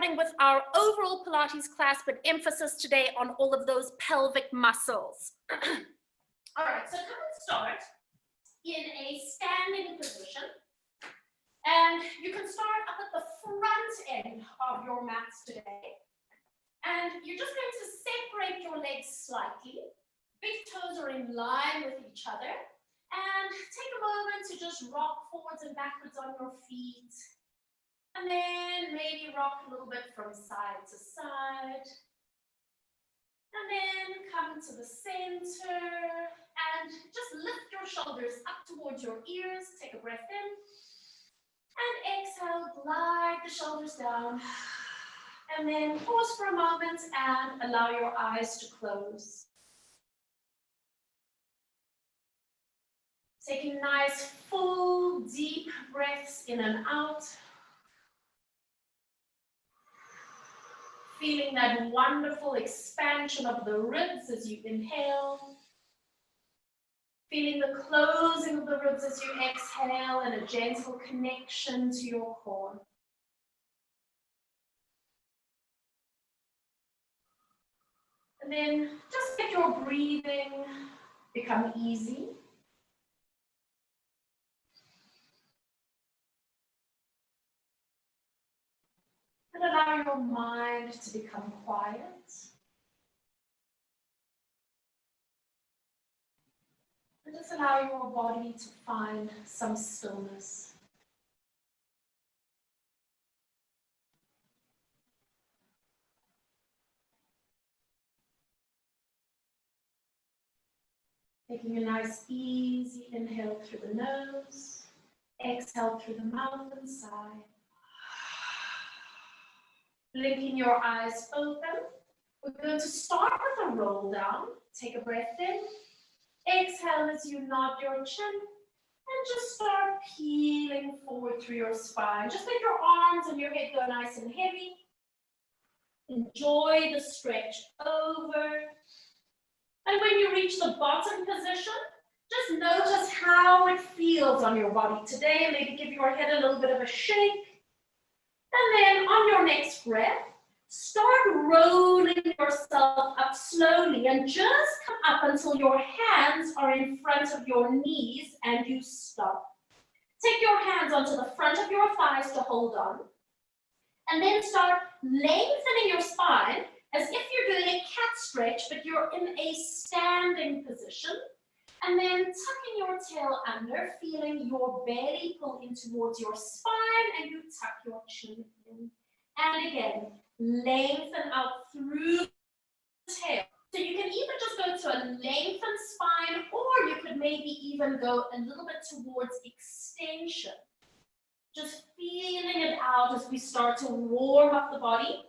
starting with our overall Pilates class, but emphasis today on all of those pelvic muscles. All right, so come and start in a standing position. And you can start up at the front end of your mats today. And you're just going to separate your legs slightly. Big toes are in line with each other. And take a moment to just rock forwards and backwards on your feet. And then maybe rock a little bit from side to side. And then come to the center and just lift your shoulders up towards your ears. Take a breath in. And exhale, glide the shoulders down. And then pause for a moment and allow your eyes to close. Taking nice, full, deep breaths in and out. Feeling that wonderful expansion of the ribs as you inhale. Feeling the closing of the ribs as you exhale and a gentle connection to your core. And then just let your breathing become easy. And allow your mind to become quiet. And just allow your body to find some stillness. Taking a nice easy inhale through the nose, exhale through the mouth and sigh. Blinking your eyes open. We're going to start with a roll down. Take a breath in. Exhale as you nod your chin. And just start peeling forward through your spine. Just let your arms and your head go nice and heavy. Enjoy the stretch over. And when you reach the bottom position, just notice how it feels on your body today. Maybe give your head a little bit of a shake. And then on your next breath, start rolling yourself up slowly and just come up until your hands are in front of your knees and you stop. Take your hands onto the front of your thighs to hold on. And then start lengthening your spine as if you're doing a cat stretch, but you're in a standing position. And then tucking your tail under, feeling your belly pull in towards your spine, and you tuck your chin in. And again, lengthen out through the tail. So you can either just go to a lengthened spine, or you could maybe even go a little bit towards extension. Just feeling it out as we start to warm up the body.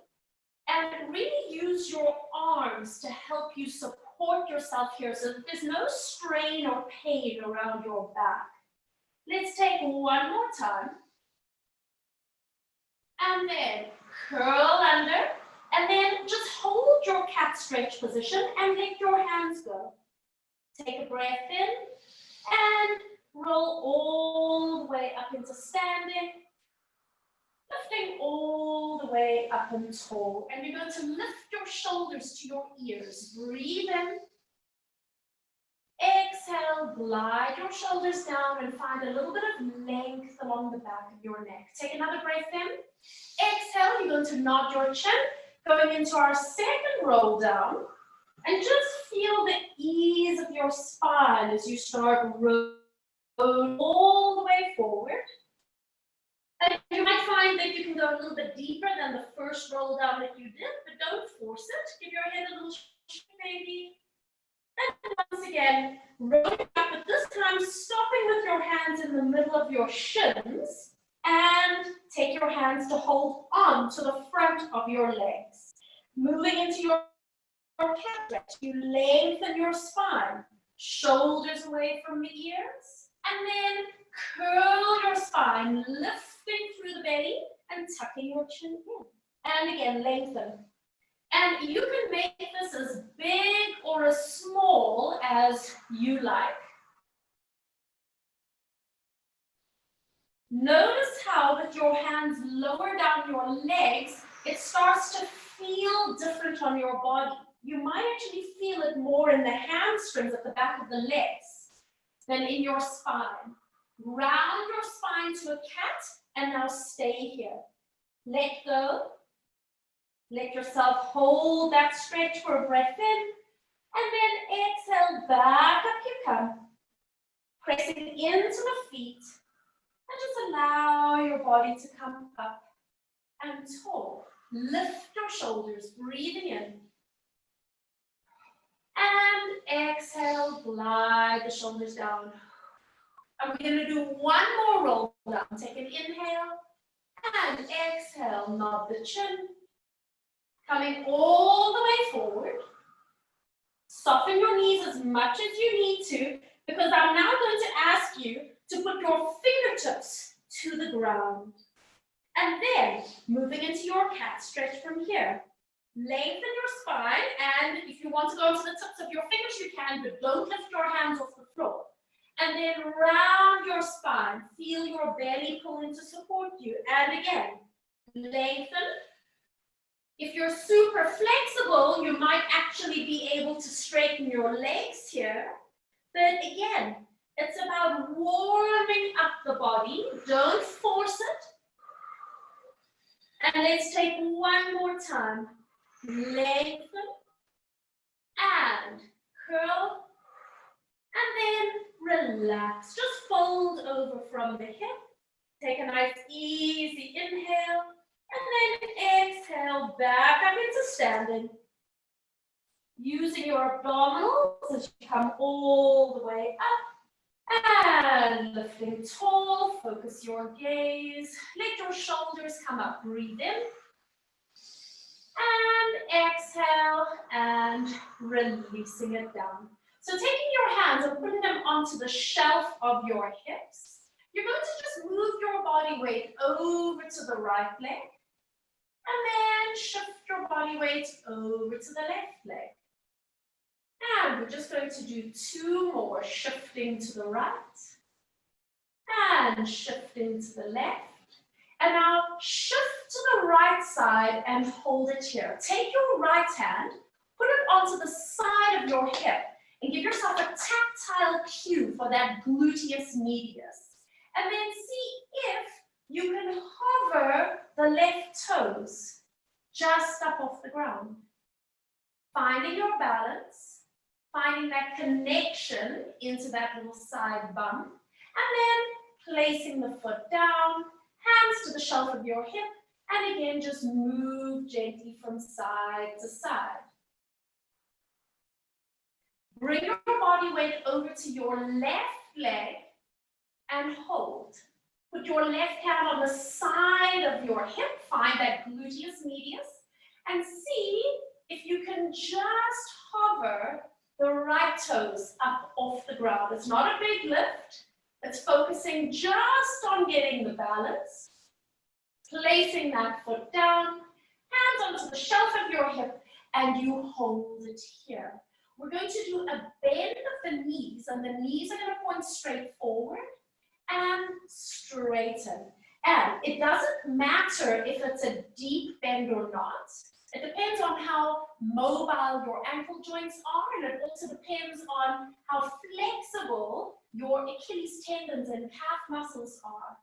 And really use your arms to help you support yourself here so that there's no strain or pain around your back. Let's take one more time. And then curl under. And then just hold your cat stretch position and let your hands go. Take a breath in and roll all the way up into standing. Lifting all the way up and tall. And you're going to lift your shoulders to your ears. Breathe in. Exhale, glide your shoulders down and find a little bit of length along the back of your neck. Take another breath in. Exhale, you're going to nod your chin. Going into our second roll down. And just feel the ease of your spine as you start rolling all the way forward. And you might find that you can go a little bit deeper than the first roll down that you did, but don't force it. Give your head a little shake, maybe. And once again, rolling up, but this time stopping with your hands in the middle of your shins, and take your hands to hold on to the front of your legs. Moving into your cat stretch, you lengthen your spine, shoulders away from the ears, and then curl your spine, lifting through the belly and tucking your chin in. And again, lengthen. And you can make this as big or as small as you like. Notice how with your hands lower down your legs, it starts to feel different on your body. You might actually feel it more in the hamstrings at the back of the legs than in your spine. Round your spine to a cat, and now stay here. Let go. Let yourself hold that stretch for a breath in, and then exhale, back up you come. Pressing into the feet, and just allow your body to come up and tall. Lift your shoulders, breathing in. And exhale, glide the shoulders down. And we're going to do one more roll down. Take an inhale and exhale, nod the chin. Coming all the way forward. Soften your knees as much as you need to, because I'm now going to ask you to put your fingertips to the ground. And then, moving into your cat stretch from here. Lengthen your spine, and if you want to go to the tips of your fingers, you can, but don't lift your hands off the floor. And then round your spine. Feel your belly pulling to support you. And again, lengthen. If you're super flexible, you might actually be able to straighten your legs here. But again, it's about warming up the body. Don't force it. And let's take one more time. Lengthen and curl. And then relax. Just fold over from the hip. Take a nice easy inhale. And then exhale back up into standing. Using your abdominals as you come all the way up. And lifting tall, focus your gaze. Let your shoulders come up, breathe in. And exhale, and releasing it down. So taking your hands and putting them onto the shelf of your hips, you're going to just move your body weight over to the right leg. And then shift your body weight over to the left leg. And we're just going to do two more, shifting to the right and shifting to the left. And now shift to the right side and hold it here. Take your right hand, put it onto the side of your hip, and give yourself a tactile cue for that gluteus medius. And then see if you can hover the left toes just up off the ground. Finding your balance, finding that connection into that little side bump, and then placing the foot down, hands to the shelf of your hip, and again, just move gently from side to side. Bring your body weight over to your left leg and hold. Put your left hand on the side of your hip, find that gluteus medius, and see if you can just hover the right toes up off the ground. It's not a big lift. It's focusing just on getting the balance, placing that foot down, hands onto the shelf of your hip, and you hold it here. We're going to do a bend of the knees, and the knees are going to point straight forward and straighten. And it doesn't matter if it's a deep bend or not. It depends on how mobile your ankle joints are, and it also depends on how flexible your Achilles tendons and calf muscles are.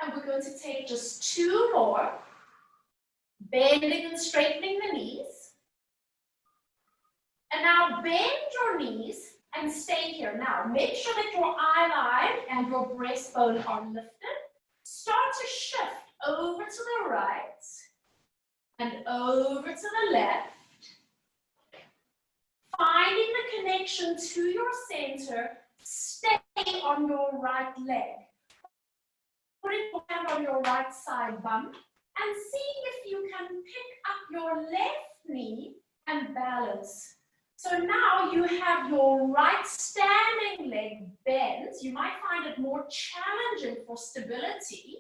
And we're going to take just two more, bending and straightening the knees. And now bend your knees and stay here. Now, make sure that your eye line and your breastbone are lifted. Start to shift over to the right and over to the left. Finding the connection to your center, stay on your right leg. Putting your hand on your right side bump and see if you can pick up your left knee and balance. So now you have your right standing leg bent. You might find it more challenging for stability.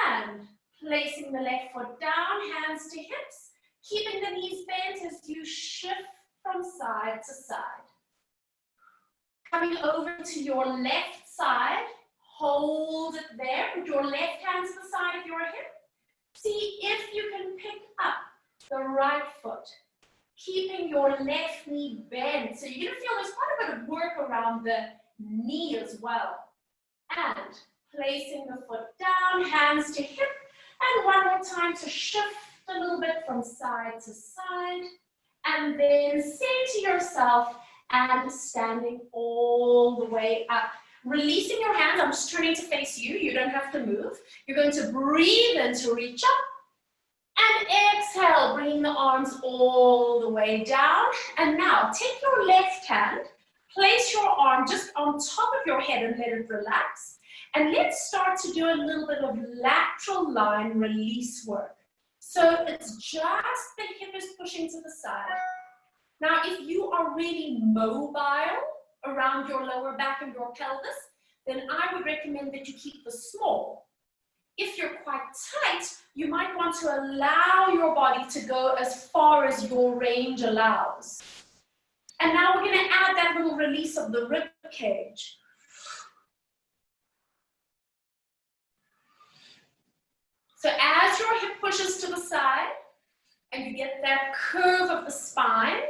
And placing the left foot down, hands to hips, keeping the knees bent as you shift from side to side. Coming over to your left side, hold it there. Put your left hand to the side of your hip. See right foot. Keeping your left knee bent. So you're gonna feel there's quite a bit of work around the knee as well. And placing the foot down, hands to hip, and one more time to shift a little bit from side to side, and then center yourself and standing all the way up. Releasing your hands, I'm just turning to face you, you don't have to move. You're going to breathe in to reach up, and exhale, bringing the arms all the way down. And now take your left hand, place your arm just on top of your head and let it relax. And let's start to do a little bit of lateral line release work. So it's just the hip is pushing to the side. Now, if you are really mobile around your lower back and your pelvis, then I would recommend that you keep this small. If you're quite tight, you might want to allow your body to go as far as your range allows. And now we're going to add that little release of the rib cage. So as your hip pushes to the side and you get that curve of the spine,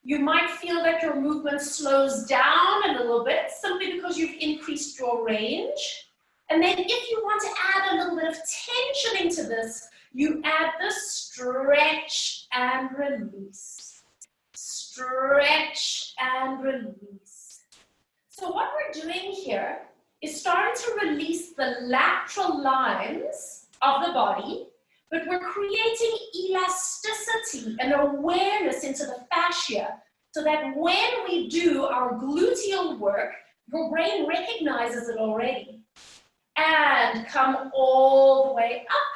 you might feel that your movement slows down a little bit simply because you've increased your range. And then if you want to add a little bit of tension into this, you add the stretch and release. Stretch and release. So what we're doing here is starting to release the lateral lines of the body, but we're creating elasticity and awareness into the fascia so that when we do our gluteal work, your brain recognizes it already. And come all the way up.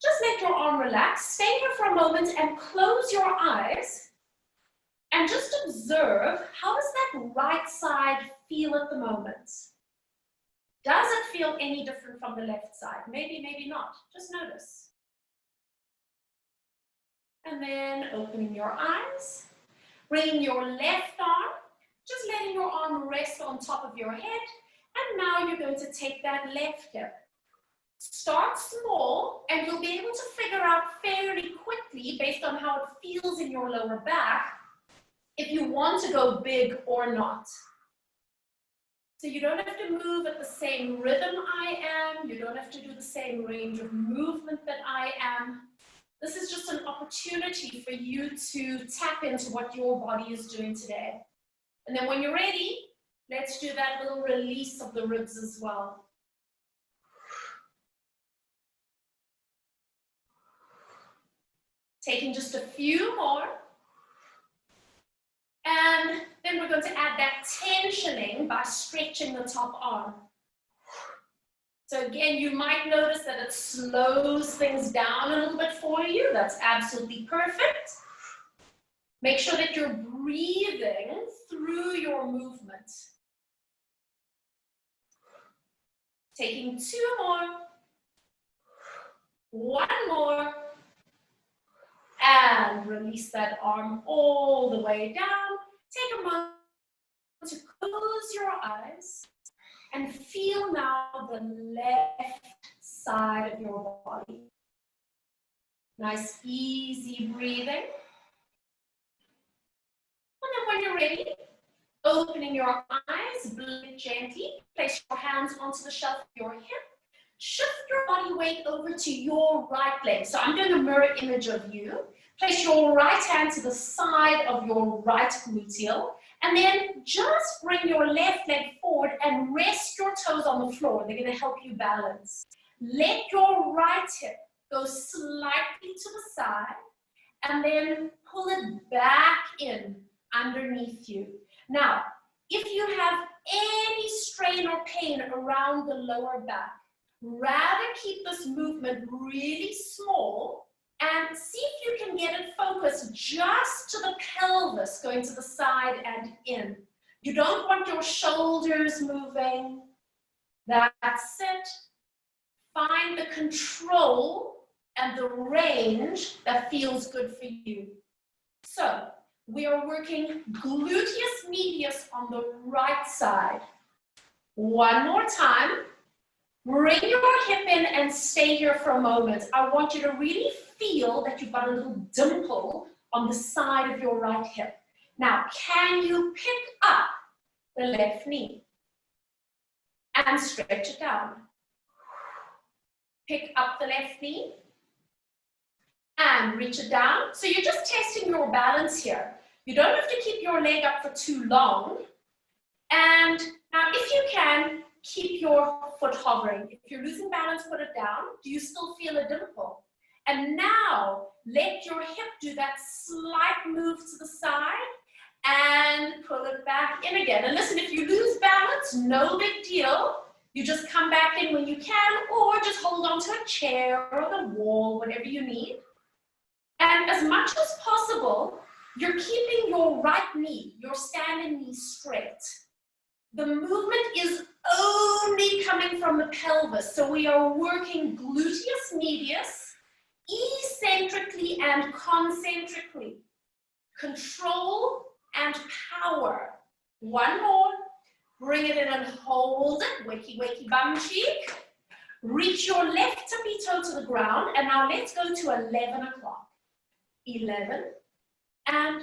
Just let your arm relax. Stay here for a moment and close your eyes and just observe, how does that right side feel at the moment? Does it feel any different from the left side? Maybe, maybe not. Just notice. And then opening your eyes, bringing your left arm, just letting your arm rest on top of your head. And now you're going to take that left hip. Start small, and you'll be able to figure out fairly quickly, based on how it feels in your lower back, if you want to go big or not. So you don't have to move at the same rhythm I am. You don't have to do the same range of movement that I am. This is just an opportunity for you to tap into what your body is doing today. And then when you're ready, let's do that little release of the ribs as well. Taking just a few more. And then we're going to add that tensioning by stretching the top arm. So again, you might notice that it slows things down a little bit for you. That's absolutely perfect. Make sure that you're breathing through your movement. Taking two more, one more, and release that arm all the way down. Take a moment to close your eyes and feel now the left side of your body. Nice, easy breathing. And then when you're ready, opening your eyes, blink gently, place your hands onto the shelf of your hip, shift your body weight over to your right leg. So I'm doing a mirror image of you. Place your right hand to the side of your right gluteal, and then just bring your left leg forward and rest your toes on the floor. They're going to help you balance. Let your right hip go slightly to the side, and then pull it back in underneath you. Now, if you have any strain or pain around the lower back, rather keep this movement really small and see if you can get it focused just to the pelvis, going to the side and in. You don't want your shoulders moving. That's it. Find the control and the range that feels good for you. So, we are working gluteus medius on the right side. One more time. Bring your hip in and stay here for a moment. I want you to really feel that you've got a little dimple on the side of your right hip. Now, can you pick up the left knee and stretch it down? Pick up the left knee and reach it down. So you're just testing your balance here. You don't have to keep your leg up for too long. And now if you can, keep your foot hovering. If you're losing balance, put it down. Do you still feel a dimple? And now let your hip do that slight move to the side and pull it back in again. And listen, if you lose balance, no big deal. You just come back in when you can, or just hold on to a chair or the wall, whatever you need. And as much as possible, you're keeping your right knee, your standing knee straight. The movement is only coming from the pelvis. So we are working gluteus medius, eccentrically and concentrically. Control and power. One more. Bring it in and hold it. Wakey, wakey, bum cheek. Reach your left tippy toe to the ground. And now let's go to 11 o'clock. 11 and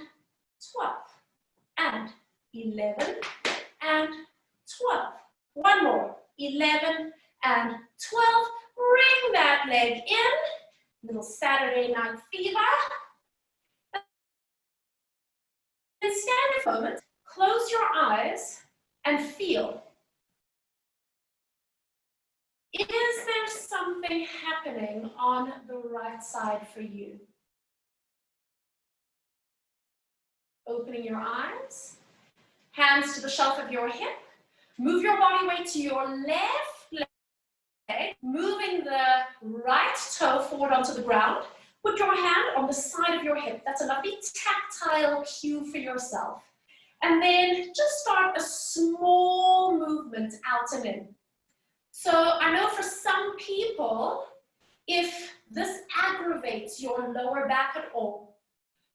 12 and 11 and 12. One more. 11 and 12. Bring that leg in. Little Saturday night fever. And stand a moment. Close your eyes and feel. Is there something happening on the right side for you? Opening your eyes, hands to the shelf of your hip. Move your body weight to your left leg, moving the right toe forward onto the ground. Put your hand on the side of your hip. That's a lovely tactile cue for yourself. And then just start a small movement out and in. So I know for some people, if this aggravates your lower back at all,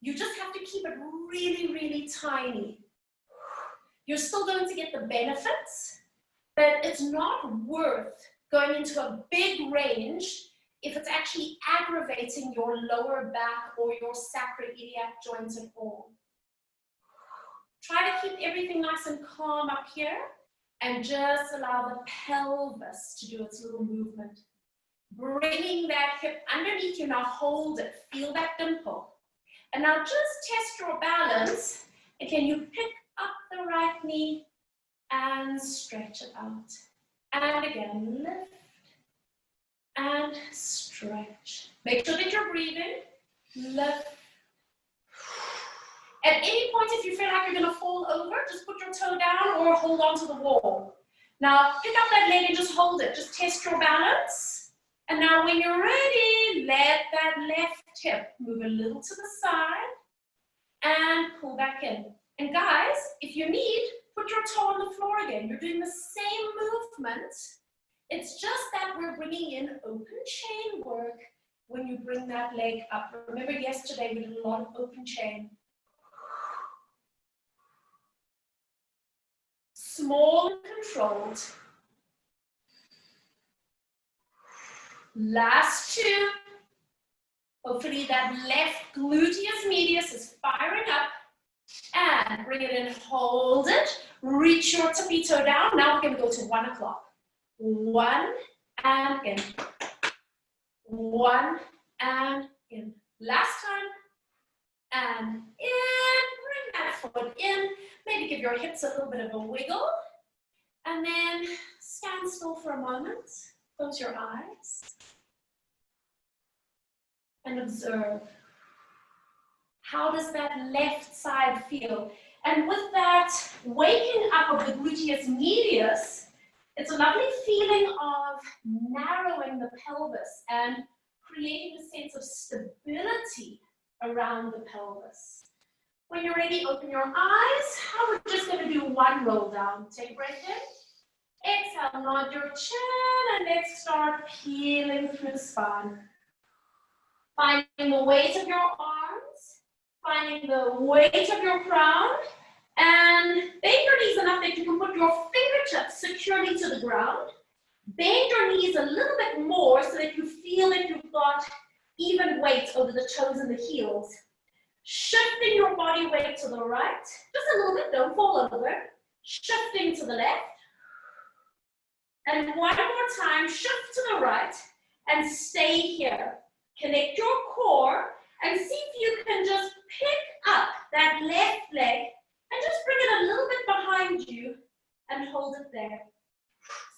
you just have to keep it really, really tiny. You're still going to get the benefits, but it's not worth going into a big range if it's actually aggravating your lower back or your sacroiliac joints at all. Try to keep everything nice and calm up here and just allow the pelvis to do its little movement. Bringing that hip underneath you, now hold it, feel that dimple. And now just test your balance. And can you pick up the right knee and stretch it out? And again, lift and stretch. Make sure that you're breathing. Lift. At any point, if you feel like you're going to fall over, just put your toe down or hold on to the wall. Now, pick up that leg and just hold it. Just test your balance. And now when you're ready, let that left hip move a little to the side and pull back in. And guys, if you need, put your toe on the floor again. You're doing the same movement. It's just that we're bringing in open chain work when you bring that leg up. Remember yesterday we did a lot of open chain. Small and controlled. Last two. Hopefully that left gluteus medius is firing up. And bring it in, hold it. Reach your tippy toe down. Now we're going to go to 1 o'clock. 1 and in. 1 and in. Last time. And in. Bring that foot in. Maybe give your hips a little bit of a wiggle. And then stand still for a moment. Close your eyes. And observe. How does that left side feel? And with that waking up of the gluteus medius, it's a lovely feeling of narrowing the pelvis and creating a sense of stability around the pelvis. When you're ready, open your eyes. We're just going to do one roll down. Take a breath in. Exhale, nod your chin, and let's start peeling through the spine. Finding the weight of your arms, finding the weight of your crown, and bend your knees enough that you can put your fingertips securely to the ground. Bend your knees a little bit more so that you feel that you've got even weight over the toes and the heels. Shifting your body weight to the right, just a little bit, don't fall over. Shifting to the left. And one more time, shift to the right and stay here. Connect your core and see if you can just pick up that left leg and just bring it a little bit behind you and hold it there.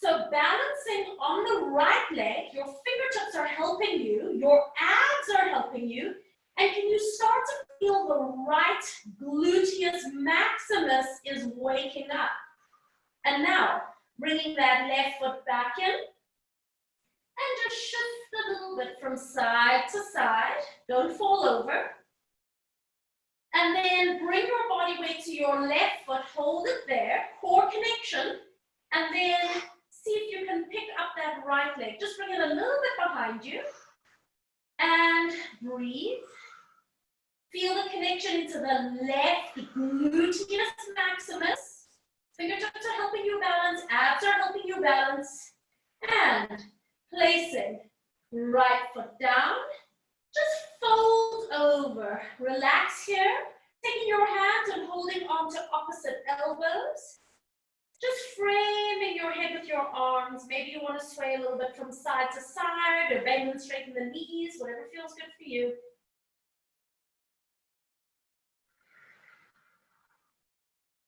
So balancing on the right leg, your fingertips are helping you, your abs are helping you, and can you start to feel the right gluteus maximus is waking up? And now, bringing that left foot back in, and just shift a little bit from side to side. Don't fall over. And then bring your body weight to your left foot, hold it there, core connection, and then see if you can pick up that right leg. Just bring it a little bit behind you, and breathe. Feel the connection into the left gluteus maximus. Fingertips are helping you balance, abs are helping you balance, and placing right foot down. Just fold over. Relax here. Taking your hands and holding onto opposite elbows. Just framing your head with your arms. Maybe you want to sway a little bit from side to side or bend and straighten the knees, whatever feels good for you.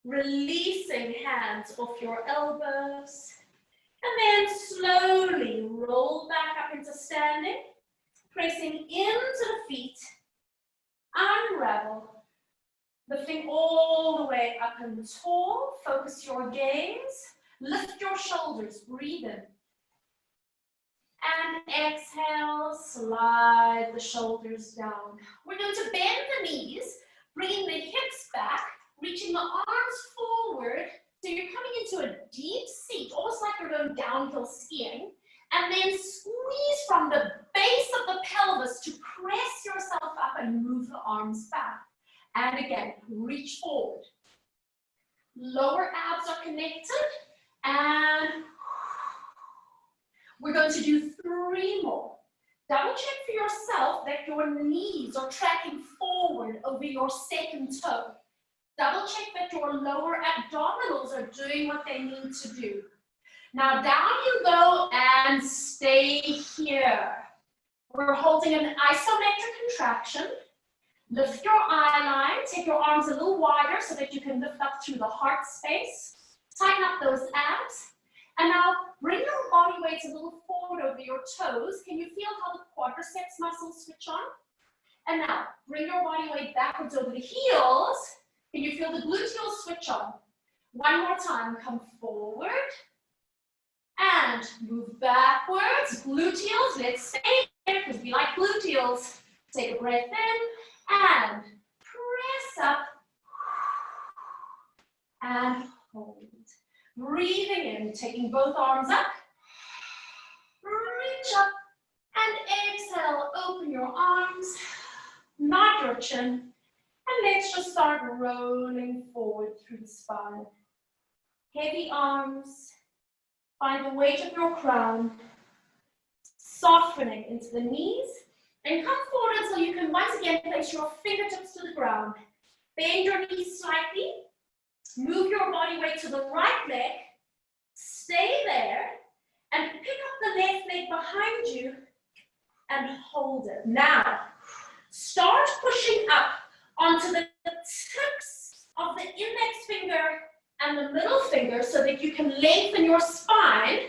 Releasing hands off your elbows. And then slowly roll back up into standing. Pressing into the feet. Unravel. Lifting all the way up and tall. Focus your gaze. Lift your shoulders. Breathe in. And exhale. Slide the shoulders down. We're going to bend the knees. Bringing the hips back. Reaching the arms forward. So you're coming into a deep seat. Almost like you're going downhill skiing. And then squeeze from the base of the pelvis to press yourself up and move the arms back. And again, reach forward. Lower abs are connected. And we're going to do 3 more. Double check for yourself that your knees are tracking forward over your second toe. Double check that your lower abdominals are doing what they need to do. Now down you go and stay here. We're holding an isometric contraction. Lift your eye line, take your arms a little wider so that you can lift up through the heart space. Tighten up those abs. And now bring your body weights a little forward over your toes. Can you feel how the quadriceps muscles switch on? And now bring your body weight backwards over the heels. Can you feel the gluteals switch on? One more time, come forward. And move backwards, gluteals, let's stay here because we like gluteals. Take a breath in and press up and hold. Breathing in, taking both arms up, reach up and exhale, open your arms, nod your chin, and let's just start rolling forward through the spine. Heavy arms. Find the weight of your crown, softening into the knees, and come forward until you can once again place your fingertips to the ground. Bend your knees slightly, move your body weight to the right leg, stay there, and pick up the left leg behind you and hold it. Now, start pushing up onto the tips of the index finger and the middle finger so that you can lengthen your spine.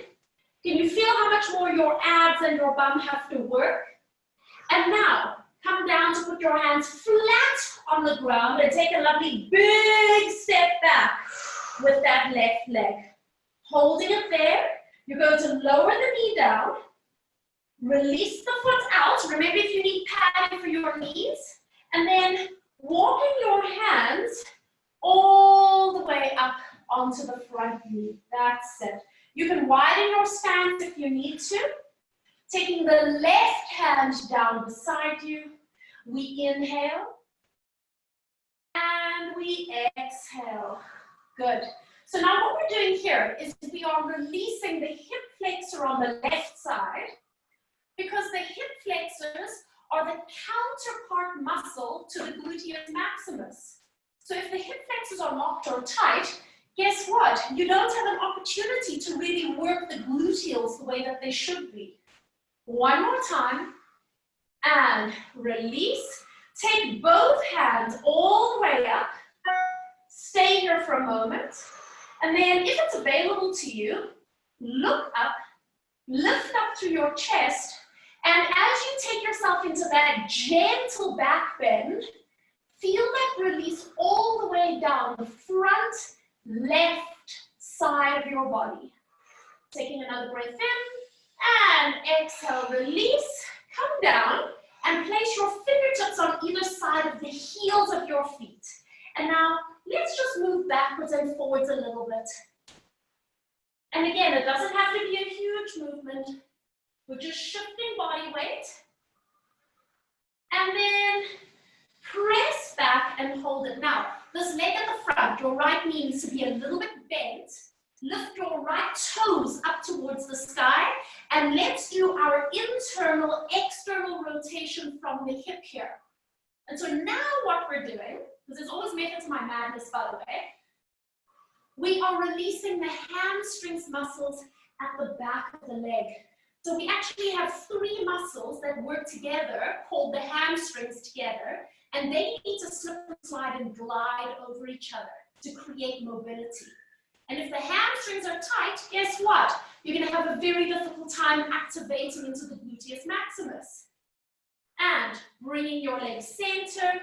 Can you feel how much more your abs and your bum have to work? And now, come down to put your hands flat on the ground and take a lovely big step back with that left leg. Holding it there, you're going to lower the knee down, release the foot out. Remember if you need padding for your knees, and then walking your hands all the way up onto the front knee. That's it. You can widen your stance if you need to. Taking the left hand down beside you. We inhale. And we exhale. Good. So now what we're doing here is we are releasing the hip flexor on the left side, because the hip flexors are the counterpart muscle to the gluteus maximus. So if the hip flexors are locked or tight, guess what? You don't have an opportunity to really work the gluteals the way that they should be. One more time, and release. Take both hands all the way up. Stay here for a moment. And then if it's available to you, look up, lift up through your chest, and as you take yourself into that gentle back bend, feel that release all the way down the front left side of your body. Taking another breath in, and exhale, release, come down, and place your fingertips on either side of the heels of your feet. And now, let's just move backwards and forwards a little bit. And again, it doesn't have to be a huge movement. We're just shifting body weight. And then press back and hold it. Now, this leg at the front, your right knee needs to be a little bit bent. Lift your right toes up towards the sky. And let's do our internal, external rotation from the hip here. And so now what we're doing, because there's always method to my madness, by the way, we are releasing the hamstrings muscles at the back of the leg. So we actually have 3 muscles that work together, called the hamstrings together, and they need to slip and slide and glide over each other to create mobility. And if the hamstrings are tight, guess what? You're going to have a very difficult time activating into the gluteus maximus. And bringing your legs center,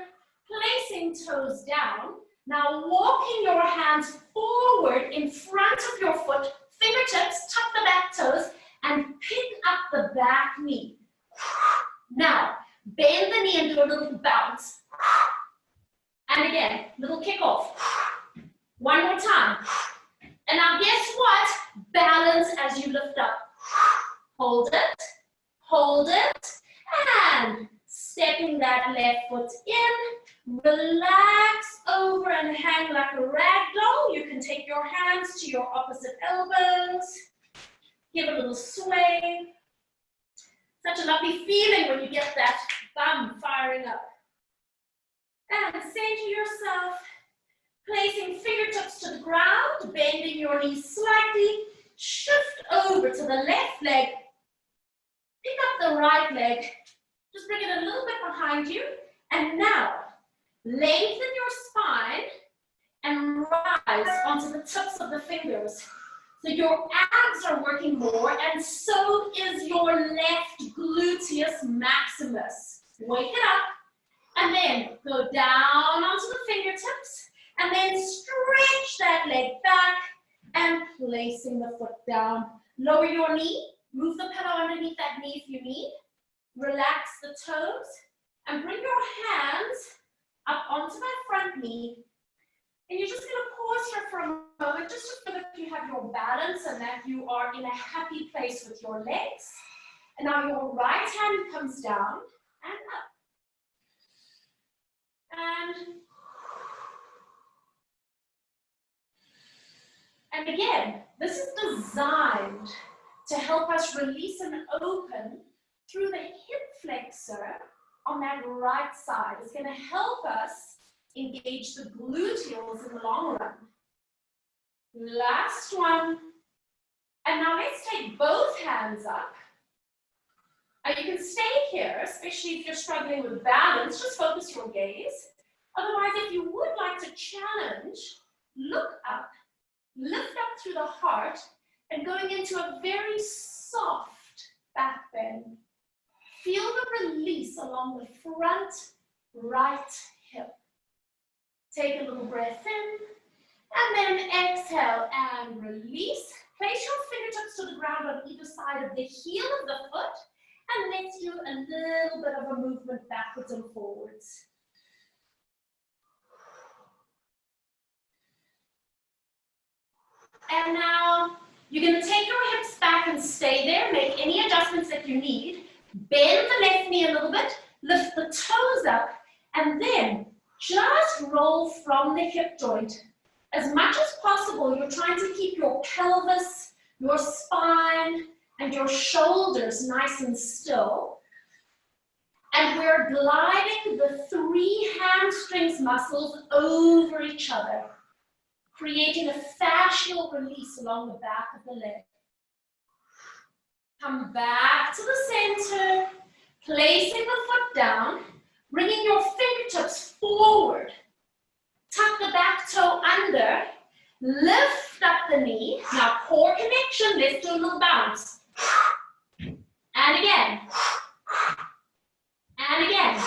placing toes down. Now walking your hands forward in front of your foot, fingertips, tuck the back toes, and pick up the back knee. Now, bend the knee and do a little bounce. And again, little kick off. One more time. And now guess what? Balance as you lift up. Hold it, and stepping that left foot in, relax over and hang like a rag doll. You can take your hands to your opposite elbows, give a little sway. Such a lovely feeling when you get that bum firing up. And center yourself, placing fingertips to the ground, bending your knees slightly, shift over to the left leg, pick up the right leg, just bring it a little bit behind you, and now lengthen your spine and rise onto the tips of the fingers. So your abs are working more, and so is your left gluteus maximus. Wake it up, and then go down onto the fingertips, and then stretch that leg back, and placing the foot down. Lower your knee, move the pillow underneath that knee if you need. Relax the toes, and bring your hands up onto that front knee. And you're just going to pause here for a moment, just to feel that you have your balance and that you are in a happy place with your legs. And now your right hand comes down and up. And again, this is designed to help us release and open through the hip flexor on that right side. It's going to help us engage the gluteals in the long run. Last one. And now let's take both hands up. And you can stay here, especially if you're struggling with balance, just focus your gaze. Otherwise, if you would like to challenge, look up, lift up through the heart, and going into a very soft back bend. Feel the release along the front right hip. Take a little breath in, and then exhale and release. Place your fingertips to the ground on either side of the heel of the foot, and let's do a little bit of a movement backwards and forwards. And now you're going to take your hips back and stay there. Make any adjustments that you need. Bend the left knee a little bit, lift the toes up, and then just roll from the hip joint As much as possible, you're trying to keep your pelvis, your spine, and your shoulders nice and still. And we're gliding the 3 hamstrings muscles over each other, creating a fascial release along the back of the leg. Come back to the center, placing the foot down, bringing your fingertips forward. Tuck the back toe under, lift up the knee. Now core connection, let's do a little bounce. And again. And again.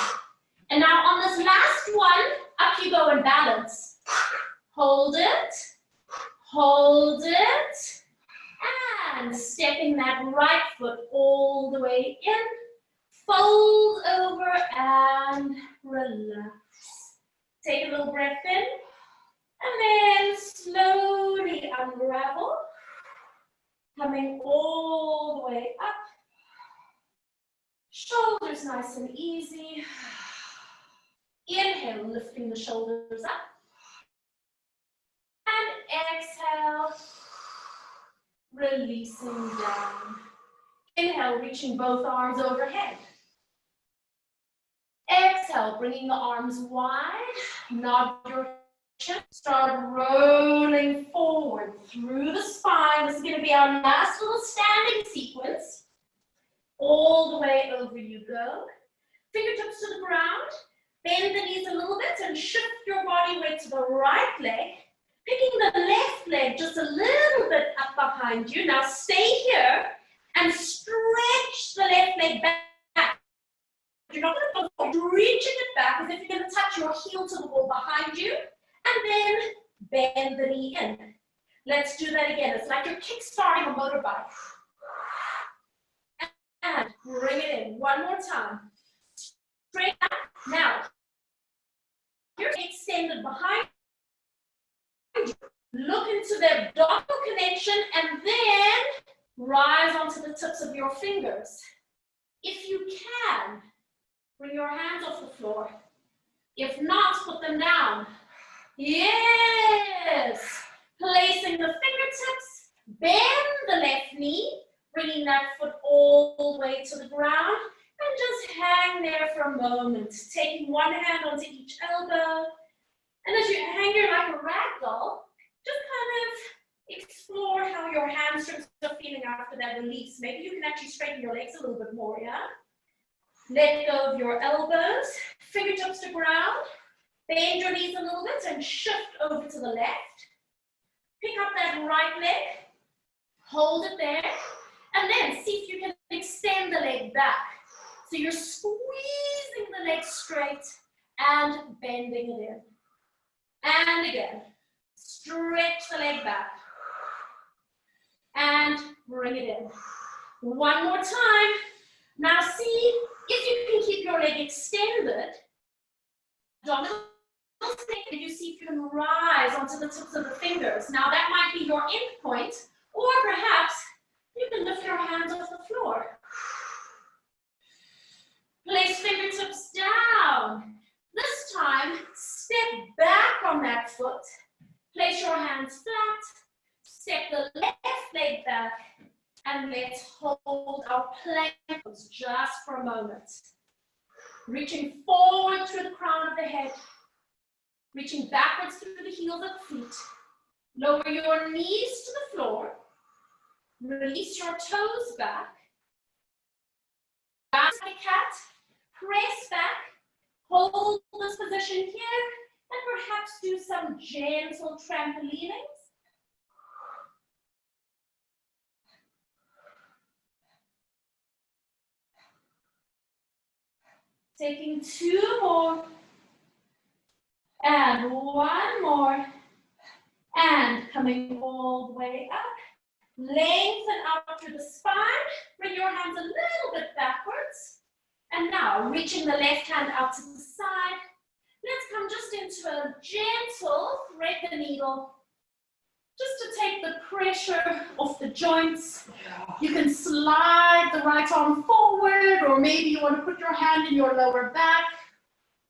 And now on this last one, up you go and balance. Hold it, hold it, and stepping that right foot all the way in. Fold over and relax. Take a little breath in, and then slowly unravel, coming all the way up. Shoulders nice and easy. Inhale, lifting the shoulders up. And exhale, releasing down. Inhale, reaching both arms overhead. Exhale, bringing the arms wide, nod your chin, start rolling forward through the spine. This is going to be our last little standing sequence. All the way over you go. Fingertips to the ground, bend the knees a little bit and shift your body weight to the right leg, picking the left leg just a little bit up behind you. Now stay here and stretch the left leg back. You're not going to go forward, reaching it back as if you're going to touch your heel to the wall behind you, and then bend the knee in. Let's do that again. It's like you're kick-starting a motorbike. And bring it in. One more time. Straight up. Now, you're extended behind you. Look into the abdominal connection and then rise onto the tips of your fingers. If you can, bring your hands off the floor. If not, put them down. Yes. Placing the fingertips, bend the left knee, bringing that foot all the way to the ground, and just hang there for a moment, taking one hand onto each elbow. And as you hang here like a rag doll, just kind of explore how your hamstrings are feeling after that release. Maybe you can actually straighten your legs a little bit more, yeah? Let go of your elbows, fingertips to ground, bend your knees a little bit and shift over to the left. Pick up that right leg, hold it there, and then see if you can extend the leg back. So you're squeezing the leg straight and bending it in. And again, stretch the leg back and bring it in. One more time. Now see if you can keep your leg extended. Abdominal and you see if you can rise onto the tips of the fingers. Now that might be your end point, or perhaps you can lift your hands off the floor. Place fingertips down. This time, step back on that foot. Place your hands flat. Step the left leg back. And let's hold our plank pose just for a moment. Reaching forward through the crown of the head. Reaching backwards through the heels of the feet. Lower your knees to the floor. Release your toes back. Back like a cat. Press back. Hold this position here. And perhaps do some gentle trampolining. Taking 2 more. And 1 more. And coming all the way up. Lengthen out through the spine. Bring your hands a little bit backwards. And now reaching the left hand out to the side. Let's come just into a gentle thread the needle. Just to take the pressure off the joints. You can slide the right arm forward, or maybe you want to put your hand in your lower back.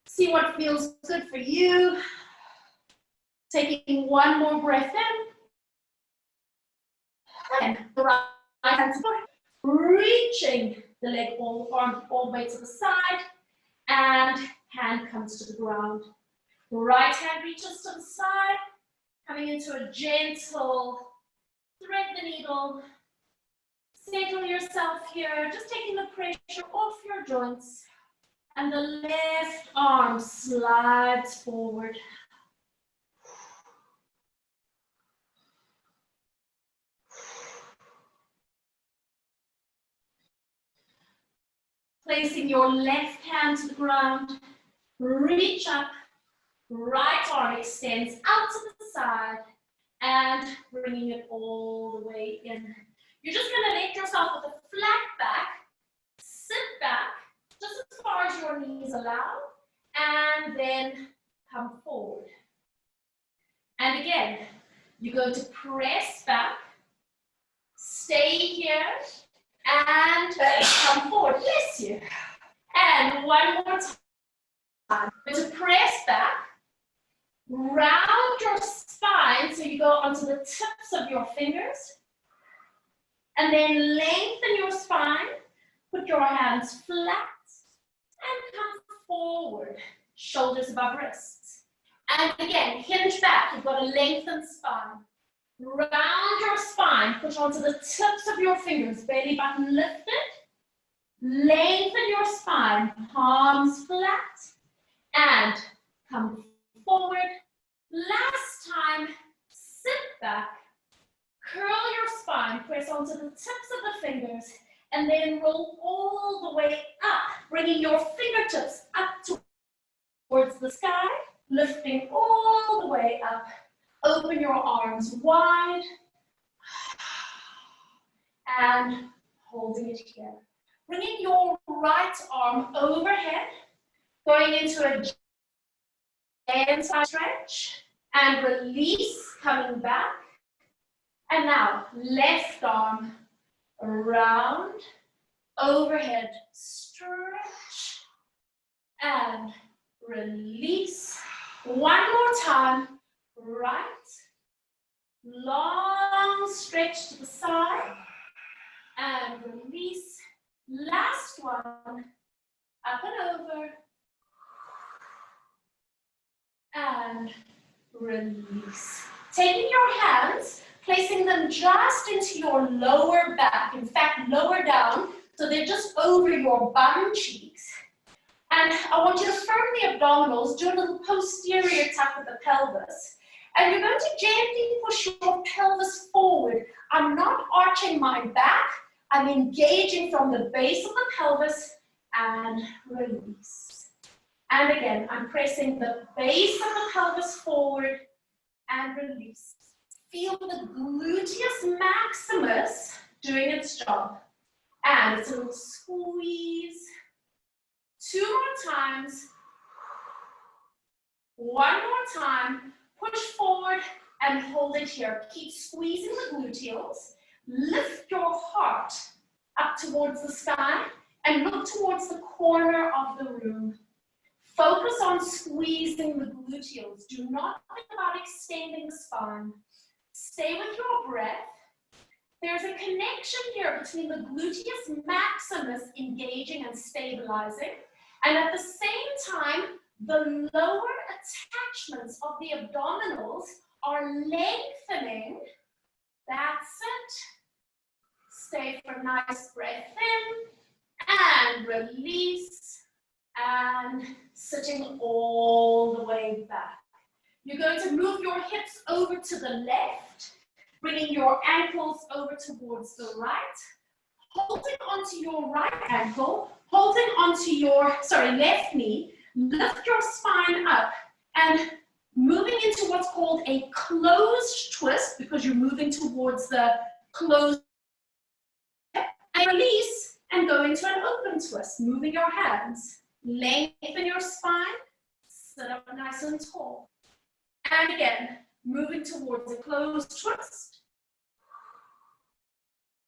See what feels good for you. Taking one more breath in. And the right hand to the reaching the leg arm all the way to the side, and hand comes to the ground. Right hand reaches to the side, coming into a gentle thread the needle. Settle yourself here, just taking the pressure off your joints, and the left arm slides forward. Placing your left hand to the ground, reach up, right arm extends out to the side, and bringing it all the way in. You're just going to let yourself with a flat back, sit back, just as far as your knees allow, and then come forward. And again, you're going to press back, stay here, and come forward. Bless you. And one more time. To press back, round your spine so you go onto the tips of your fingers, and then lengthen your spine, put your hands flat, and come forward, shoulders above wrists. And again, hinge back, you've got a lengthened spine. Round your spine, push onto the tips of your fingers, belly button lifted, lengthen your spine, palms flat, and come forward. Last time, sit back, curl your spine, press onto the tips of the fingers, and then roll all the way up, bringing your fingertips up towards the sky, lifting all the way up. Open your arms wide, and holding it here. Bringing your right arm overhead, going into a giant side stretch, and release, coming back. And now, left arm around, overhead, stretch, and release. One more time, right, long stretch to the side, and release. Last one, up and over, and release. Taking your hands, placing them just into your lower back, in fact, lower down, so they're just over your bum cheeks. And I want you to firm the abdominals, do a little posterior tuck with the pelvis. And you're going to gently push your pelvis forward. I'm not arching my back, I'm engaging from the base of the pelvis, and release. And again, I'm pressing the base of the pelvis forward and release. Feel the gluteus maximus doing its job. And it's a little squeeze. 2 more times. One more time. Push forward and hold it here. Keep squeezing the gluteals. Lift your heart up towards the sky and look towards the corner of the room. Focus on squeezing the gluteals. Do not think about extending the spine. Stay with your breath. There's a connection here between the gluteus maximus engaging and stabilizing, and at the same time, the lower attachments of the abdominals are lengthening. That's it. Stay for a nice breath in, and release, and sitting all the way back. You're going to move your hips over to the left, bringing your ankles over towards the right, holding onto your right ankle, holding onto your, left knee, lift your spine up, and moving into what's called a closed twist, because you're moving towards the closed, and release, and go into an open twist, moving your hands, lengthen your spine, sit up nice and tall. And again, moving towards a closed twist.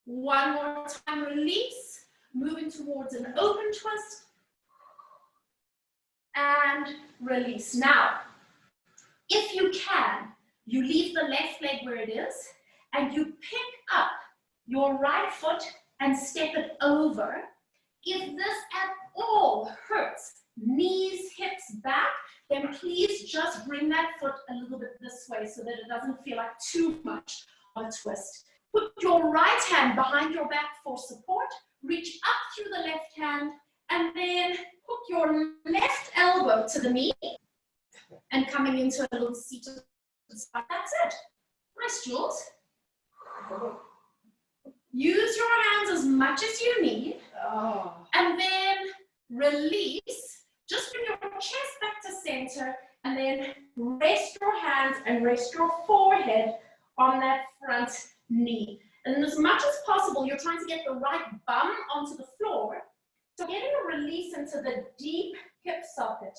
One more time, release, moving towards an open twist. And release. Now, If you can, you leave the left leg where it is, and you pick up your right foot and step it over. If this at all hurts, knees, hips, back, then please just bring that foot a little bit this way so that it doesn't feel like too much of a twist. Put your right hand behind your back for support, reach up through the left hand, and then hook your left elbow to the knee and coming into a little seated spot. That's it. Nice, Jules. Use your hands as much as you need, and then release. Just bring your chest back to center, and then rest your hands and rest your forehead on that front knee. And as much as possible, you're trying to get the right bum onto the floor. So getting a release into the deep hip socket.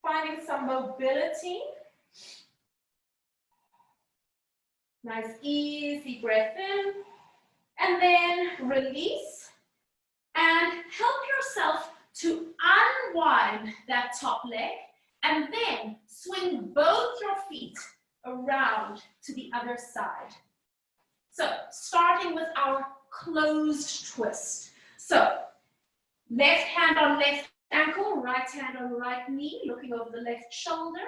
Finding some mobility. Nice easy breath in. And then release. And help yourself to unwind that top leg. And then swing both your feet around to the other side. So starting with our closed twist. So left hand on left ankle, right hand on right knee, looking over the left shoulder.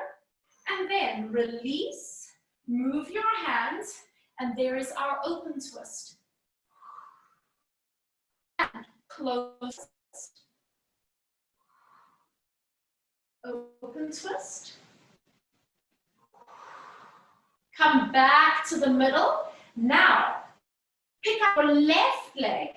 And then release, move your hands, and there is our open twist. And close twist. Open twist. Come back to the middle. Now, pick up your left leg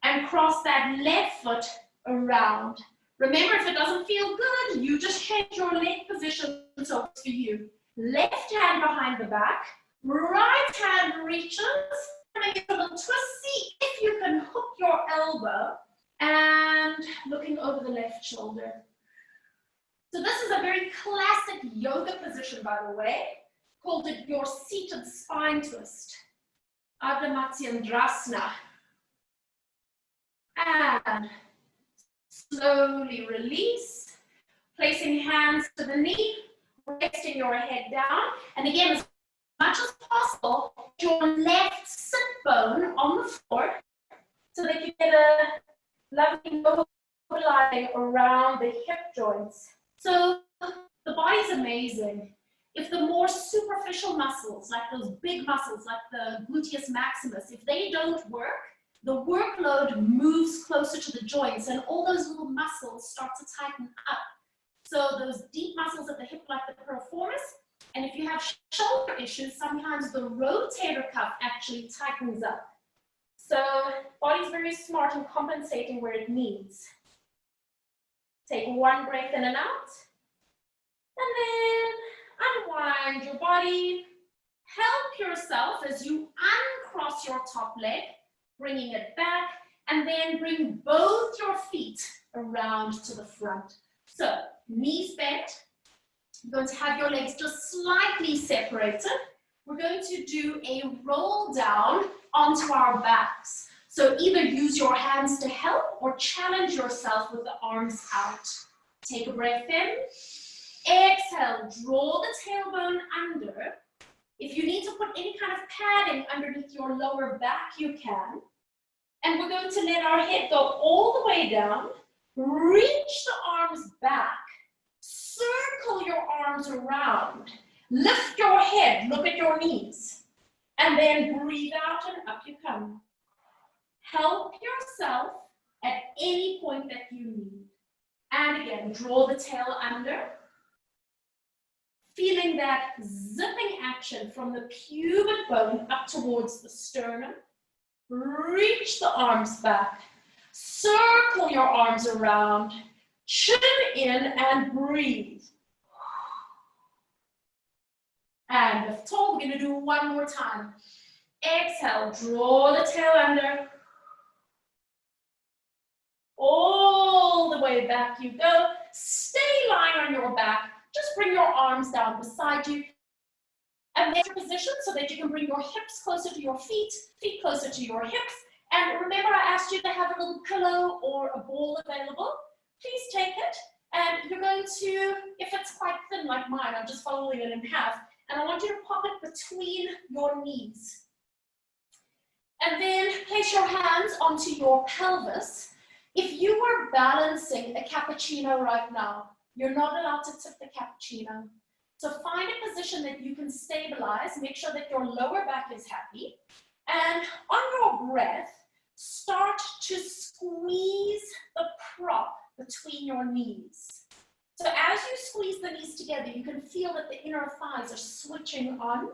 and cross that left foot around. Remember, if it doesn't feel good, you just change your leg position so it's for you. Left hand behind the back, right hand reaches, make a little twist. See if you can hook your elbow and looking over the left shoulder. So this is a very classic yoga position, by the way, called your seated spine twist. Ardha Matsyendrasana. And slowly release, placing hands to the knee, resting your head down. And again, as much as possible, your left sit bone on the floor so that you get a lovely mobilizing around the hip joints. So the body's amazing. If the more superficial muscles, like those big muscles, like the gluteus maximus, if they don't work, the workload moves closer to the joints and all those little muscles start to tighten up. So those deep muscles at the hip, like the piriformis, and if you have shoulder issues, sometimes the rotator cuff actually tightens up. So body's very smart in compensating where it needs. Take one breath in and out, and then unwind your body. Help yourself as you uncross your top leg, bringing it back, and then bring both your feet around to the front. So, knees bent. You're going to have your legs just slightly separated. We're going to do a roll down onto our backs. So either use your hands to help or challenge yourself with the arms out. Take a breath in. Exhale, draw the tailbone under. If you need to put any kind of padding underneath your lower back, you can. And we're going to let our head go all the way down. Reach the arms back. Circle your arms around. Lift your head, look at your knees. And then breathe out and up you come. Help yourself at any point that you need. And again, draw the tail under. Feeling that zipping action from the pubic bone up towards the sternum. Reach the arms back. Circle your arms around. Chin in and breathe. And lift tall. We're going to do one more time. Exhale, draw the tail under. All the way back you go. Stay lying on your back. Just bring your arms down beside you. And make your position so that you can bring your hips closer to your feet closer to your hips. And remember, I asked you to have a little pillow or a ball available. Please take it And you're going to, if it's quite thin like mine, I'm just folding it in half, and I want you to pop it between your knees. And then place your hands onto your pelvis. If you were balancing a cappuccino right now, you're not allowed to tip the cappuccino. So find a position that you can stabilize, make sure that your lower back is happy, and on your breath, start to squeeze the prop between your knees. So as you squeeze the knees together, you can feel that the inner thighs are switching on,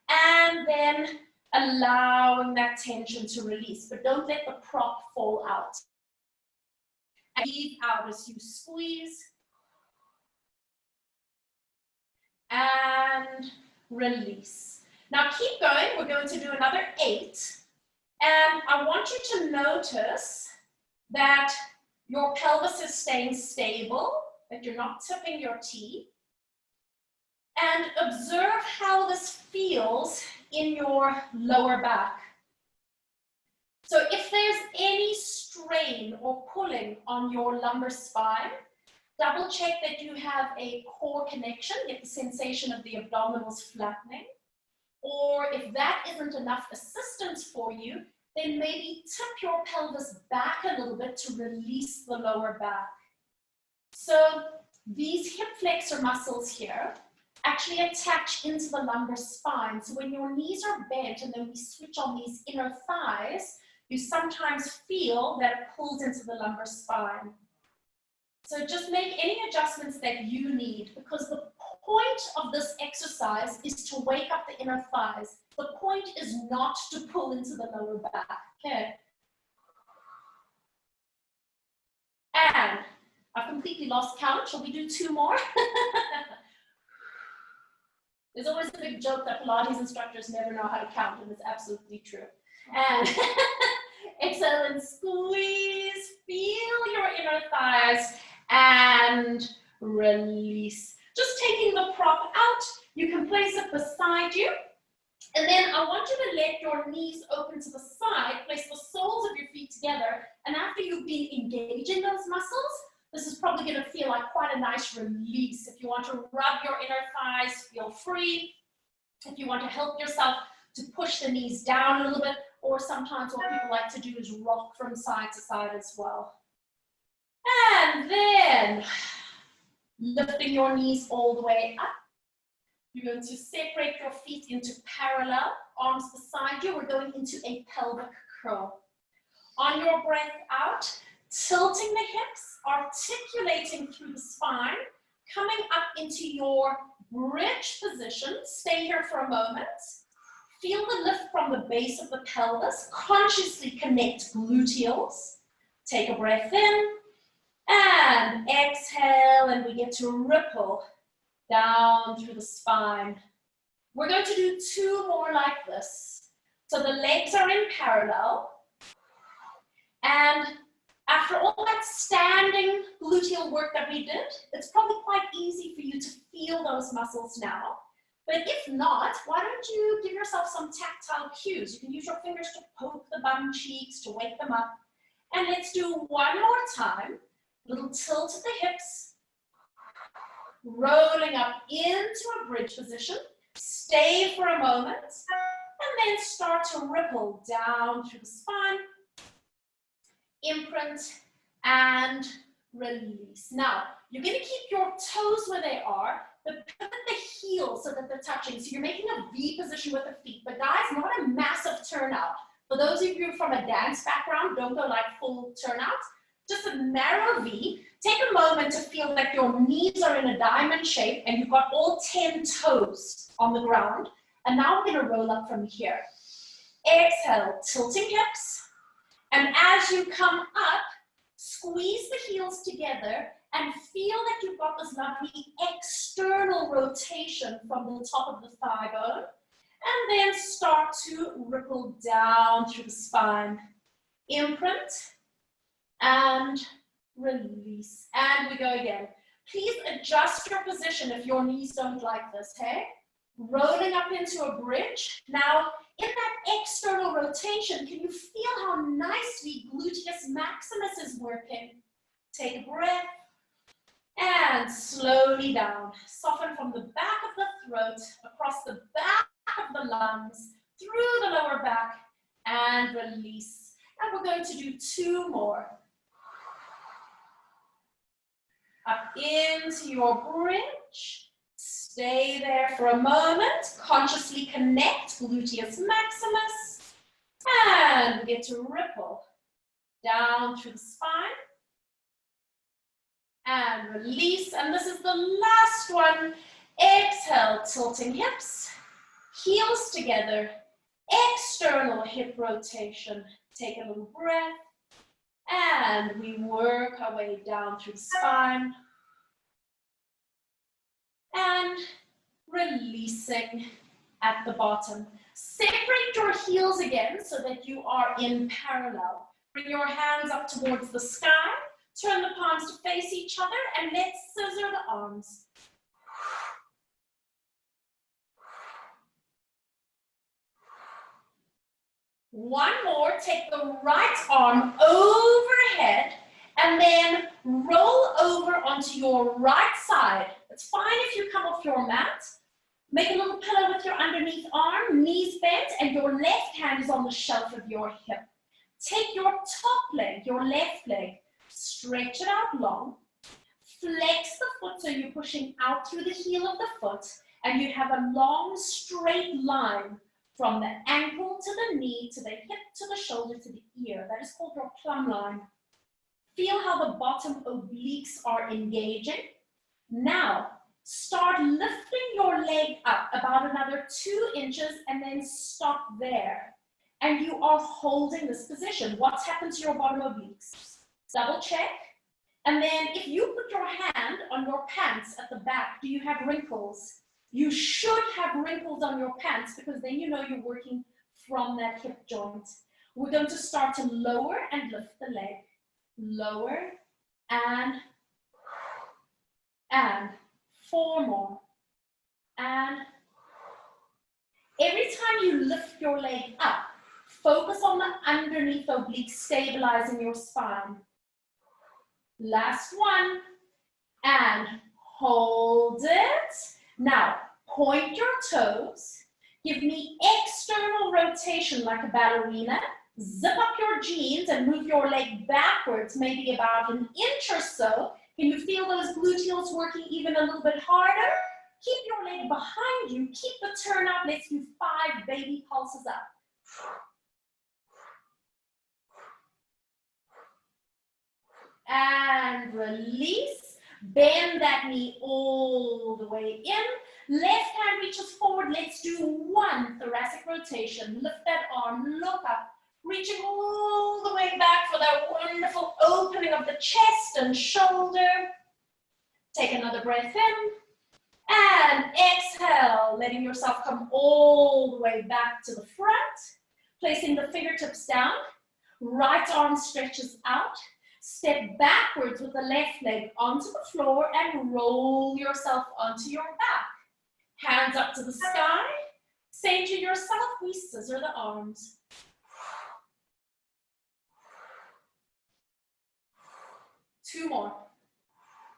and then allowing that tension to release, but don't let the prop fall out. And breathe out as you squeeze and release. Now keep going. We're going to do another 8. And I want you to notice that your pelvis is staying stable, that you're not tipping your T. And observe how this feels in your lower back. So if there's any strain or pulling on your lumbar spine, double check that you have a core connection, get the sensation of the abdominals flattening. Or if that isn't enough assistance for you, then maybe tip your pelvis back a little bit to release the lower back. So these hip flexor muscles here actually attach into the lumbar spine. So when your knees are bent and then we switch on these inner thighs, you sometimes feel that it pulls into the lumbar spine. So just make any adjustments that you need, because the point of this exercise is to wake up the inner thighs. The point is not to pull into the lower back. Okay. And I've completely lost count. Shall we do 2 more? There's always a big joke that Pilates instructors never know how to count, and it's absolutely true. And exhale and squeeze. Feel your inner thighs and release. Just taking the prop out, you can place it beside you. And then I want you to let your knees open to the side, place the soles of your feet together, and after you've been engaging those muscles, this is probably going to feel like quite a nice release. If you want to rub your inner thighs, feel free. If you want to help yourself to push the knees down a little bit, or sometimes what people like to do is rock from side to side as well. And then lifting your knees all the way up. You're going to separate your feet into parallel, arms beside you. We're going into a pelvic curl. On your breath out, tilting the hips, articulating through the spine, coming up into your bridge position. Stay here for a moment. Feel the lift from the base of the pelvis. Consciously connect gluteals. Take a breath in and exhale, and we get to ripple down through the spine. We're going to do 2 more like this. So the legs are in parallel, and after all that standing gluteal work that we did, it's probably quite easy for you to feel those muscles now. But if not, why don't you give yourself some tactile cues? You can use your fingers to poke the bum cheeks, to wake them up. And let's do 1 more time. Little tilt at the hips. Rolling up into a bridge position. Stay for a moment. And then start to ripple down through the spine. Imprint and release. Now, you're going to keep your toes where they are, but pivot the heels so that they're touching. So you're making a V position with the feet. But guys, not a massive turnout. For those of you from a dance background, don't go like full turnout. Just a narrow V. Take a moment to feel like your knees are in a diamond shape and you've got all 10 toes on the ground. And now we're going to roll up from here. Exhale, tilting hips. And as you come up, squeeze the heels together and feel that you've got this lovely external rotation from the top of the thigh bone. And then start to ripple down through the spine. Imprint and release. And we go again. Please adjust your position if your knees don't like this, hey? Rolling up into a bridge. Now, in that external rotation, can you feel how nicely gluteus maximus is working? Take a breath And slowly down. Soften from the back of the throat, across the back of the lungs, through the lower back, and release. And we're going to do 2 more. Up into your bridge. Stay there for a moment. Consciously connect, gluteus maximus. And we get to ripple down through the spine. And release. And this is the last one. Exhale, tilting hips. Heels together. External hip rotation. Take a little breath. And we work our way down through the spine. And releasing at the bottom. Separate your heels again so that you are in parallel. Bring your hands up towards the sky. Turn the palms to face each other and let's scissor the arms. One more, take the right arm overhead and then roll over onto your right side. It's fine if you come off your mat. Make a little pillow with your underneath arm, knees bent, and your left hand is on the shelf of your hip. Take your top leg, your left leg, stretch it out long. Flex the foot so you're pushing out through the heel of the foot, and you have a long straight line from the ankle to the knee, to the hip, to the shoulder, to the ear. That is called your plumb line. Feel how the bottom obliques are engaging. Now, start lifting your leg up about another 2 inches and then stop there. And you are holding this position. What's happened to your bottom obliques? Double check. And then if you put your hand on your pants at the back, do you have wrinkles? You should have wrinkles on your pants because then you know you're working from that hip joint. We're going to start to lower and lift the leg. Lower and 4 more. And every time you lift your leg up, focus on the underneath oblique, stabilizing your spine. Last one. And hold it. Now, point your toes. Give me external rotation like a ballerina. Zip up your jeans and move your leg backwards, maybe about 1 inch or so. Can you feel those gluteals working even a little bit harder? Keep your leg behind you. Keep the turn up. Let's do 5 baby pulses up. And release. Bend that knee all the way in. Left hand reaches forward. Let's do 1 thoracic rotation. Lift that arm, look up. Reaching all the way back for that wonderful opening of the chest and shoulder. Take another breath in. And exhale, letting yourself come all the way back to the front. Placing the fingertips down. Right arm stretches out. Step backwards with the left leg onto the floor and roll yourself onto your back. Hands up to the sky. Say to yourself, we scissor the arms. Two more.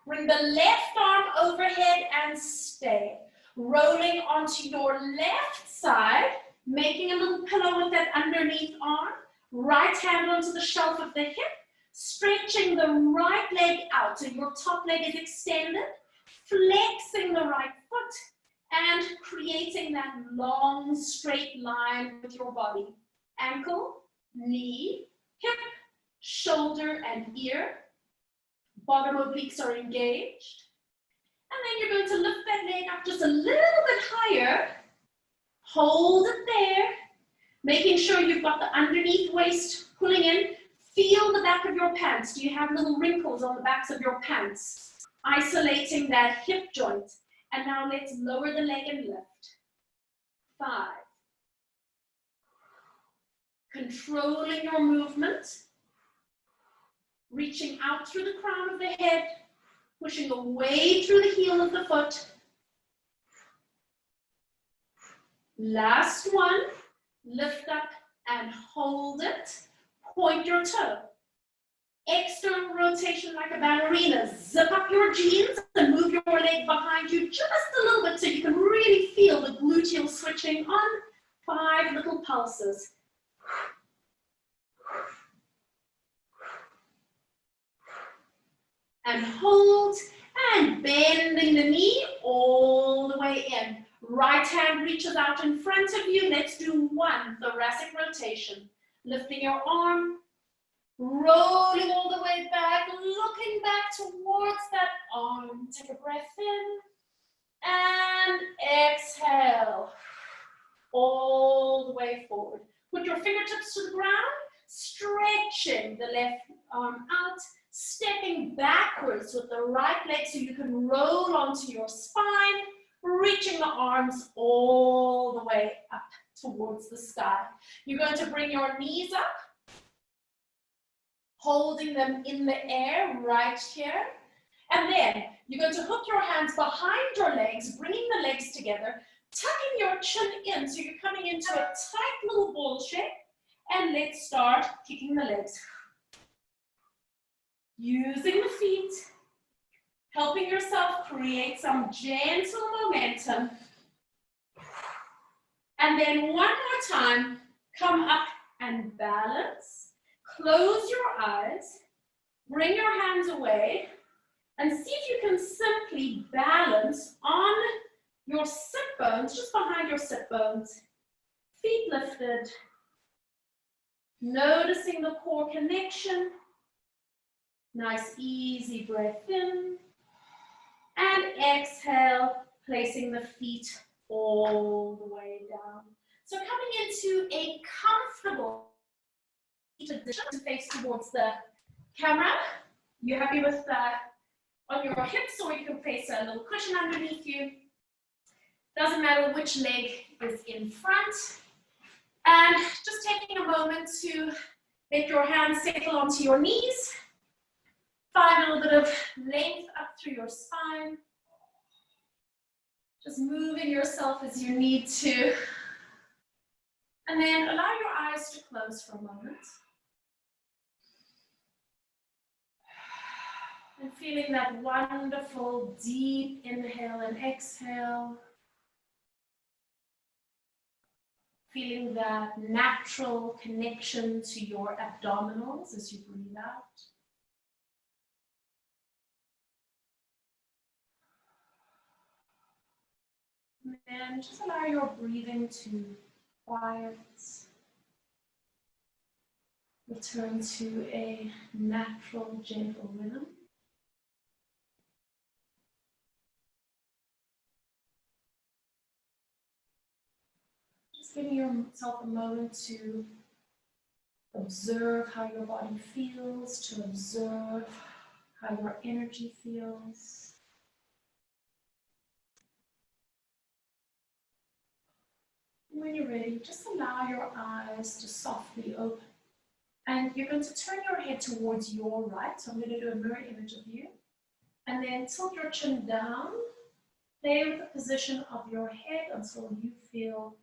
Bring the left arm overhead and stay. Rolling onto your left side, making a little pillow with that underneath arm. Right hand onto the shelf of the hip. Stretching the right leg out so your top leg is extended. Flexing the right foot and creating that long straight line with your body. Ankle, knee, hip, shoulder, and ear. Bottom obliques are engaged. And then you're going to lift that leg up just a little bit higher. Hold it there. Making sure you've got the underneath waist pulling in. Feel the back of your pants. Do you have little wrinkles on the backs of your pants? Isolating that hip joint. And now let's lower the leg and lift. 5. Controlling your movement. Reaching out through the crown of the head. Pushing away through the heel of the foot. Last one. Lift up and hold it. Point your toe. External rotation like a ballerina. Zip up your jeans and move your leg behind you just a little bit so you can really feel the gluteal switching on. 5 little pulses. And hold, and bending the knee all the way in. Right hand reaches out in front of you. Let's do 1 thoracic rotation. Lifting your arm, rolling all the way back, looking back towards that arm. Take a breath in, and exhale. All the way forward. Put your fingertips to the ground, stretching the left arm out, stepping backwards with the right leg so you can roll onto your spine, reaching the arms all the way up towards the sky. You're going to bring your knees up, holding them in the air right here. And then you're going to hook your hands behind your legs, bringing the legs together, tucking your chin in, so you're coming into a tight little ball shape. And let's start kicking the legs. Using the feet, helping yourself create some gentle momentum. And then one more time, come up and balance. Close your eyes, bring your hands away, and see if you can simply balance on your sit bones, just behind your sit bones. Feet lifted. Noticing the core connection. Nice easy breath in. And exhale, placing the feet all the way down. So coming into a comfortable position to face towards the camera. You happy with that on your hips, or you can place a little cushion underneath you. Doesn't matter which leg is in front. And just taking a moment to let your hands settle onto your knees. Find a little bit of length up through your spine. Just moving yourself as you need to. And then allow your eyes to close for a moment. And feeling that wonderful deep inhale and exhale. Feeling that natural connection to your abdominals as you breathe out. And then just allow your breathing to quiet. Return to a natural, gentle rhythm. Just giving yourself a moment to observe how your body feels, to observe how your energy feels. And when you're ready, just allow your eyes to softly open. And you're going to turn your head towards your right. So I'm going to do a mirror image of you. And then tilt your chin down. Play with the position of your head until you feel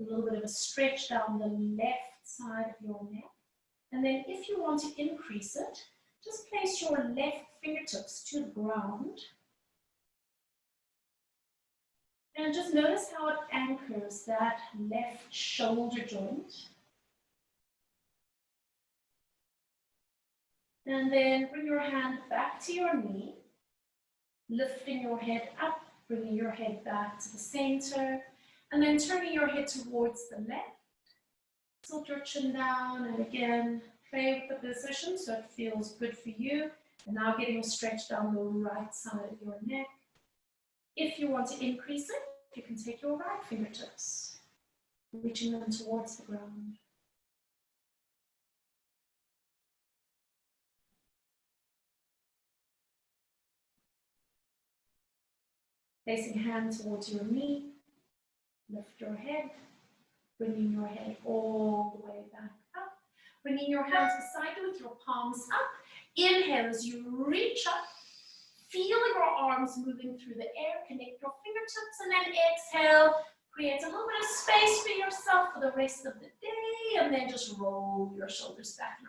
a little bit of a stretch down the left side of your neck. And then if you want to increase it, just place your left fingertips to the ground. And just notice how it anchors that left shoulder joint. And then bring your hand back to your knee, lifting your head up, bringing your head back to the center, and then turning your head towards the left. Tilt your chin down, and again, play with the position so it feels good for you. And now getting a stretch down the right side of your neck. If you want to increase it, you can take your right fingertips, reaching them towards the ground. Placing hand towards your knee, lift your head, bringing your head all the way back up. Bringing your hands beside you with your palms up. Inhale as you reach up, feeling your arms moving through the air. Connect your fingertips, and then exhale. Create a little bit of space for yourself for the rest of the day, and then just roll your shoulders back and